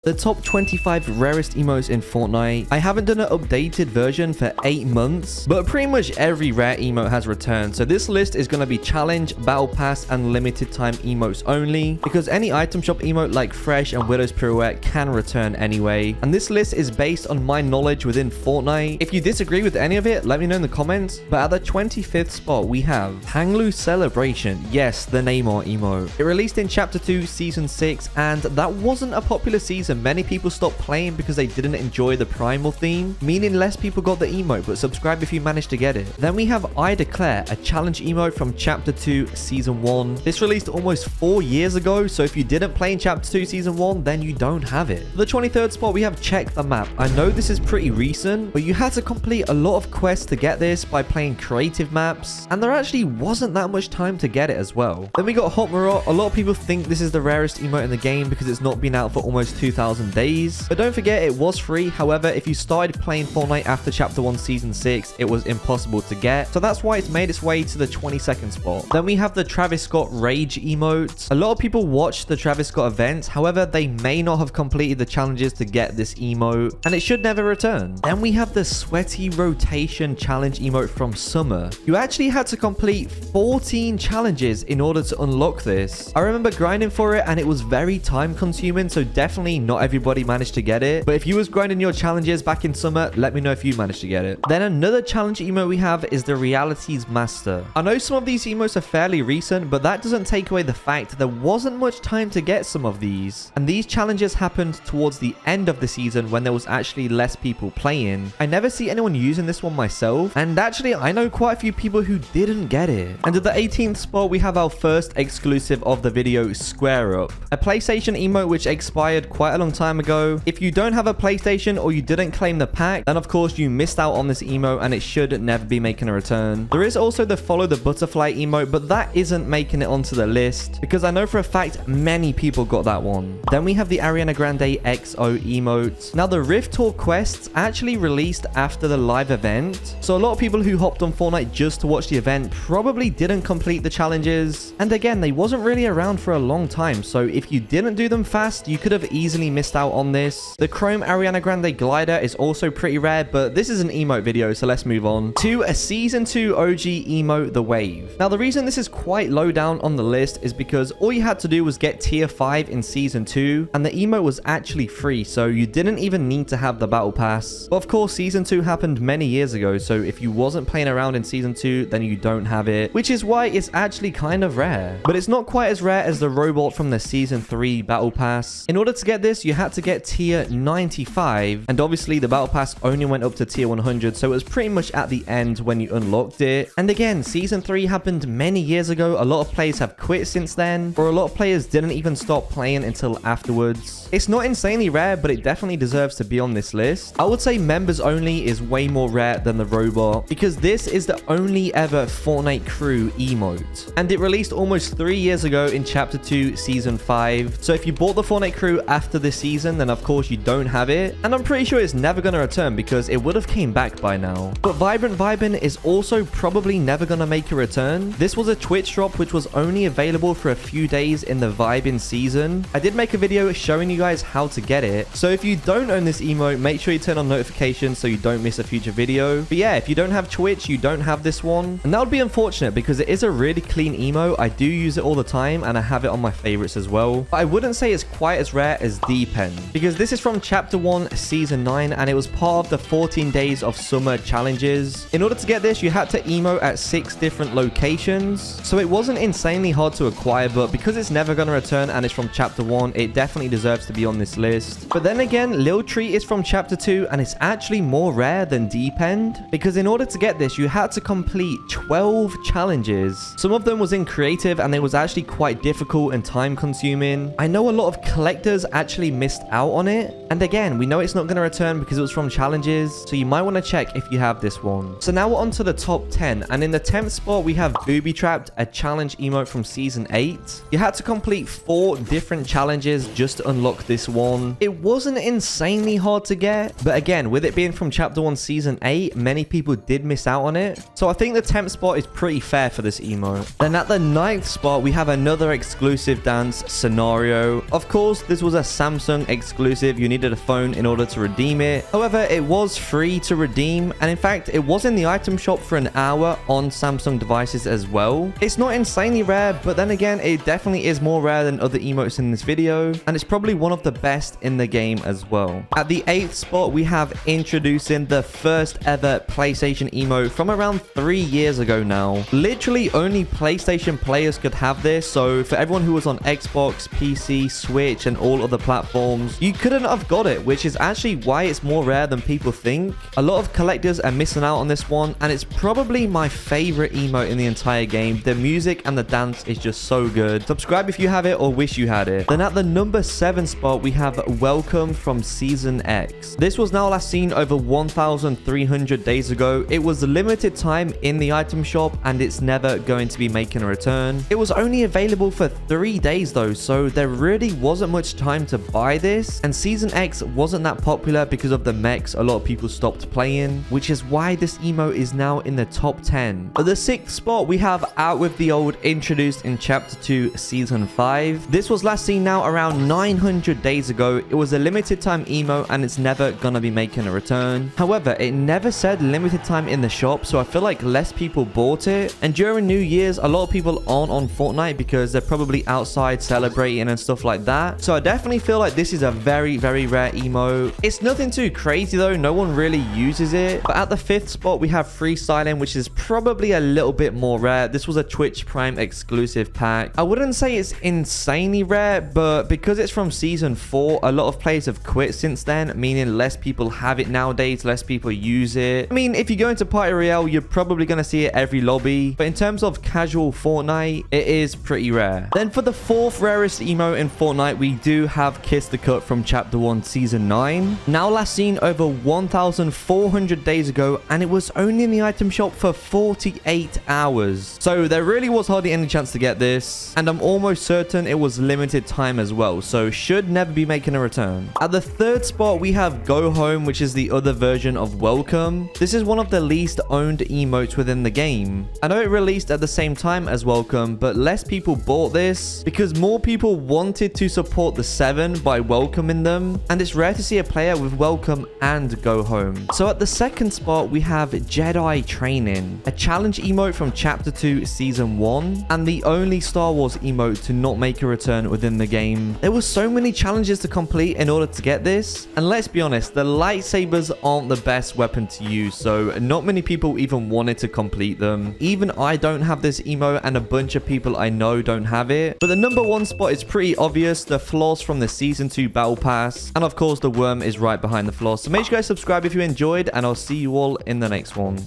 The top 25 rarest emotes in Fortnite. I haven't done an updated version for 8 months, but pretty much every rare emote has returned. So this list is going to be challenge, battle pass, and limited time emotes only, because any item shop emote like Fresh and Widow's Pirouette can return anyway. And this list is based on my knowledge within Fortnite. If you disagree with any of it, let me know in the comments. But at the 25th spot, we have Hang Loose Celebration. Yes, the Neymar emote. It released in Chapter 2, Season 6, and that wasn't a popular season. Many people stopped playing because they didn't enjoy the primal theme, meaning less people got the emote, but subscribe if you managed to get it. Then we have I Declare, a challenge emote from Chapter 2 Season 1. This released almost 4 years ago, so if you didn't play in Chapter 2 Season 1, then you don't have it. For the 23rd spot, we have Check the Map. I know this is pretty recent, but you had to complete a lot of quests to get this by playing creative maps, and there actually wasn't that much time to get it as well. Then we got Hot Marot. A lot of people think this is the rarest emote in the game because it's not been out for almost 2,000 days. But don't forget, it was free. However, if you started playing Fortnite after Chapter 1 Season 6, it was impossible to get. So that's why it's made its way to the 22nd spot. Then we have the Travis Scott Rage emote. A lot of people watched the Travis Scott events. However, they may not have completed the challenges to get this emote, and it should never return. Then we have the Sweaty Rotation Challenge emote from Summer. You actually had to complete 14 challenges in order to unlock this. I remember grinding for it, and it was very time consuming, so definitely not everybody managed to get it. But if you was grinding your challenges back in summer, let me know if you managed to get it. Then another challenge emote we have is the Realities Master. I know some of these emotes are fairly recent, but that doesn't take away the fact there wasn't much time to get some of these. And these challenges happened towards the end of the season when there was actually less people playing. I never see anyone using this one myself, and actually I know quite a few people who didn't get it. And at the 18th spot, we have our first exclusive of the video, Square Up, a PlayStation emote which expired quite a long time ago. If you don't have a PlayStation or you didn't claim the pack, then of course you missed out on this emote and it should never be making a return. There is also the Follow the Butterfly emote, but that isn't making it onto the list because I know for a fact many people got that one. Then we have the Ariana Grande XO emote. Now the Rift Tour quests actually released after the live event, so a lot of people who hopped on Fortnite just to watch the event probably didn't complete the challenges. And again, they wasn't really around for a long time, so if you didn't do them fast, you could have easily missed out on this. The Chrome Ariana Grande glider is also pretty rare, but this is an emote video, so let's move on to a Season 2 OG emote, The Wave. Now the reason this is quite low down on the list is because all you had to do was get tier 5 in Season 2, and the emote was actually free, so you didn't even need to have the battle pass. But of course, Season 2 happened many years ago, so if you wasn't playing around in Season 2, then you don't have it, which is why it's actually kind of rare. But it's not quite as rare as the robot from the Season 3 battle pass. In order to get this, you had to get tier 95, and obviously the battle pass only went up to tier 100, so it was pretty much at the end when you unlocked it. And again, Season 3 happened many years ago. A lot of players have quit since then, or a lot of players didn't even stop playing until afterwards. It's not insanely rare, but it definitely deserves to be on this list. I would say members only is way more rare than the robot, because this is the only ever Fortnite crew emote, and it released almost 3 years ago in Chapter 2 Season 5. So if you bought the Fortnite crew after this season, then of course you don't have it, and I'm pretty sure it's never going to return because it would have came back by now. But Vibrant VIBIN is also probably never going to make a return. This was a Twitch drop which was only available for a few days in the VIBIN season. I did make a video showing you guys how to get it, so if you don't own this emote, make sure you turn on notifications so you don't miss a future video. But yeah, if you don't have Twitch, you don't have this one, and that would be unfortunate because it is a really clean emote. I do use it all the time and I have it on my favorites as well, but I wouldn't say it's quite as rare as Depend, because this is from Chapter 1 Season 9 and it was part of the 14 days of summer challenges. In order to get this, you had to emote at 6 different locations, so it wasn't insanely hard to acquire, but because it's never going to return and it's from Chapter 1, it definitely deserves to be on this list. But then again, Lil Treat is from Chapter 2 and it's actually more rare than Depend, because in order to get this, you had to complete 12 challenges. Some of them was in creative and it was actually quite difficult and time consuming. I know a lot of collectors actually missed out on it, and again, we know it's not going to return because it was from challenges, so you might want to check if you have this one. So now we're on to the top 10, and in the 10th spot we have Booby Trapped, a challenge emote from Season 8. You had to complete 4 different challenges just to unlock this one. It wasn't insanely hard to get, but again, with it being from Chapter 1 Season 8, many people did miss out on it, so I think the 10th spot is pretty fair for this emote. Then at the 9th spot, we have another exclusive dance, Scenario. Of course, this was a sample Samsung exclusive. You needed a phone in order to redeem it. However, it was free to redeem, and in fact, it was in the item shop for an hour on Samsung devices as well. It's not insanely rare, but then again, it definitely is more rare than other emotes in this video, and it's probably one of the best in the game as well. At the 8th spot, we have introducing the first ever PlayStation emote from around 3 years ago now. Literally only PlayStation players could have this, so for everyone who was on Xbox, PC, Switch, and all other platforms, you couldn't have got it, which is actually why it's more rare than people think. A lot of collectors are missing out on this one, and it's probably my favorite emote in the entire game. The music and the dance is just so good. Subscribe if you have it or wish you had it. Then at the number 7 spot, we have Welcome from Season X. This was now last seen over 1,300 days ago. It was a limited time in the item shop, and it's never going to be making a return. It was only available for 3 days though, so there really wasn't much time to buy this, and Season X wasn't that popular because of the mechs. A lot of people stopped playing, which is why this emote is now in the top 10. At the 6th spot, we have Out With The Old, introduced in Chapter 2, Season 5. This was last seen now around 900 days ago. It was a limited time emote, and it's never gonna be making a return. However, it never said limited time in the shop, so I feel like less people bought it. And during New Year's, a lot of people aren't on Fortnite because they're probably outside celebrating and stuff like that. So I definitely feel like this is a very, very rare emote. It's nothing too crazy though. No one really uses it. But at the 5th spot, we have Freestyling, which is probably a little bit more rare. This was a Twitch Prime exclusive pack. I wouldn't say it's insanely rare, but because it's from Season 4, a lot of players have quit since then, meaning less people have it nowadays, less people use it. I mean, if you go into Party Royale, you're probably going to see it every lobby, but in terms of casual Fortnite, it is pretty rare. Then for the 4th rarest emote in Fortnite, we do have Kiss the Cut from Chapter 1, Season 9. Now last seen over 1,400 days ago, and it was only in the item shop for 48 hours. So there really was hardly any chance to get this, and I'm almost certain it was limited time as well, so should never be making a return. At the 3rd spot, we have Go Home, which is the other version of Welcome. This is one of the least owned emotes within the game. I know it released at the same time as Welcome, but less people bought this because more people wanted to support the 7 by welcoming them, and it's rare to see a player with Welcome and Go Home. So at the 2nd spot, we have JEDI Training, a challenge emote from Chapter 2, Season 1, and the only Star Wars emote to not make a return within the game. There were so many challenges to complete in order to get this, and let's be honest, the lightsabers aren't the best weapon to use, so not many people even wanted to complete them. Even I don't have this emote, and a bunch of people I know don't have it. But the number 1 spot is pretty obvious, the floss from the Season 2 Battle Pass, and of course the worm is right behind the floss. So make sure you guys subscribe if you enjoyed, and I'll see you all in the next one.